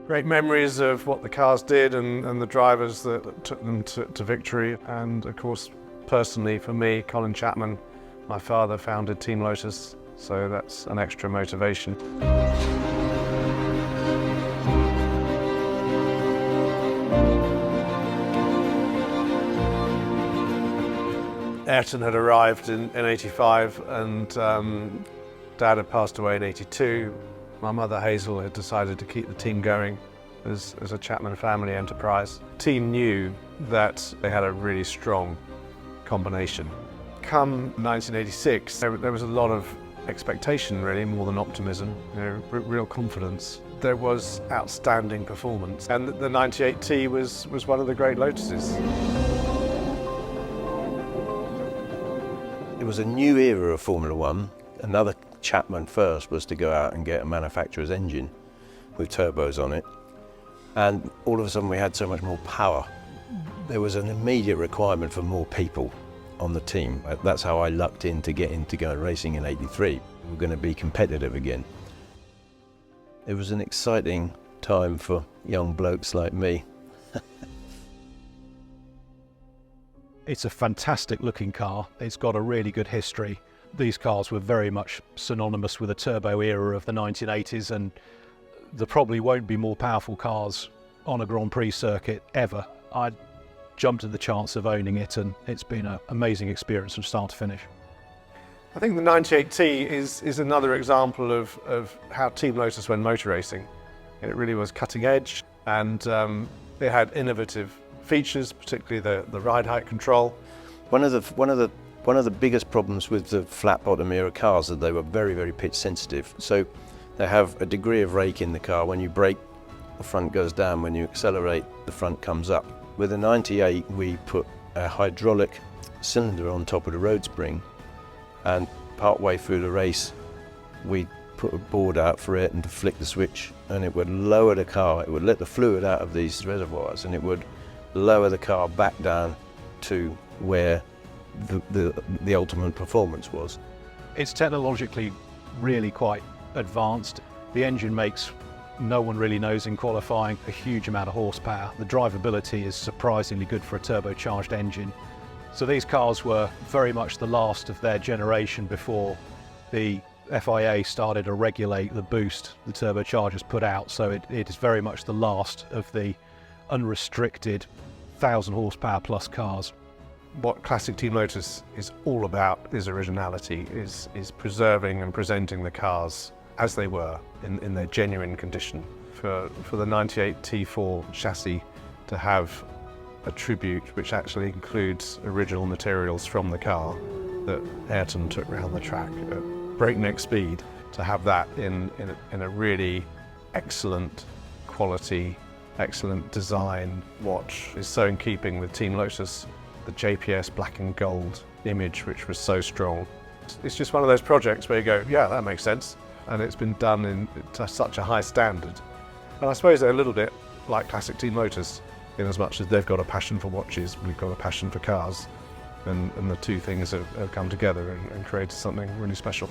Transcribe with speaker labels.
Speaker 1: Great memories of what the cars did and the drivers that took them to victory. And of course, personally for me, Colin Chapman, my father founded Team Lotus, so that's an extra motivation. Ayrton had arrived in 85 and Dad had passed away in 82. My mother Hazel had decided to keep the team going as a Chapman family enterprise. The team knew that they had a really strong combination. Come 1986, there was a lot of expectation, really, more than optimism, real confidence. There was outstanding performance, and the 98T was one of the great Lotuses.
Speaker 2: It was a new era of Formula One. Another Chapman first was to go out and get a manufacturer's engine with turbos on it. And all of a sudden we had so much more power. There was an immediate requirement for more people on the team. That's how I lucked in to get into going racing in 83. We were going to be competitive again. It was an exciting time for young blokes like me.
Speaker 3: It's a fantastic looking car. It's got a really good history. These cars were very much synonymous with the turbo era of the 1980s, and there probably won't be more powerful cars on a Grand Prix circuit ever. I jumped at the chance of owning it, and it's been an amazing experience from start to finish.
Speaker 1: I think the 98T is another example of how Team Lotus went motor racing. It really was cutting edge, and they had innovative features, particularly the ride height control.
Speaker 2: One of the biggest problems with the flat bottom era cars is that they were very, very pitch sensitive. So they have a degree of rake in the car. When you brake, the front goes down. When you accelerate, the front comes up. With the 98, we put a hydraulic cylinder on top of the road spring, and part way through the race, we put a board out for Ayrton to flick the switch, and it would lower the car. It would let the fluid out of these reservoirs, and it would lower the car back down to where the ultimate performance was.
Speaker 3: It's technologically really quite advanced. The engine makes, no one really knows in qualifying, a huge amount of horsepower. The drivability is surprisingly good for a turbocharged engine. So these cars were very much the last of their generation before the FIA started to regulate the boost the turbochargers put out. So it is very much the last of the unrestricted 1,000 horsepower plus cars.
Speaker 1: What classic Team Lotus is all about is originality, is preserving and presenting the cars as they were in their genuine condition. For the 98 T4 chassis to have a tribute which actually includes original materials from the car that Ayrton took around the track at breakneck speed, to have that in a really excellent quality, excellent design watch is so in keeping with Team Lotus. The JPS black and gold image, which was so strong. It's just one of those projects where you go, yeah, that makes sense. And it's been done to such a high standard. And I suppose they're a little bit like classic Team Lotus, in as much as they've got a passion for watches, we've got a passion for cars. And the two things have come together and created something really special.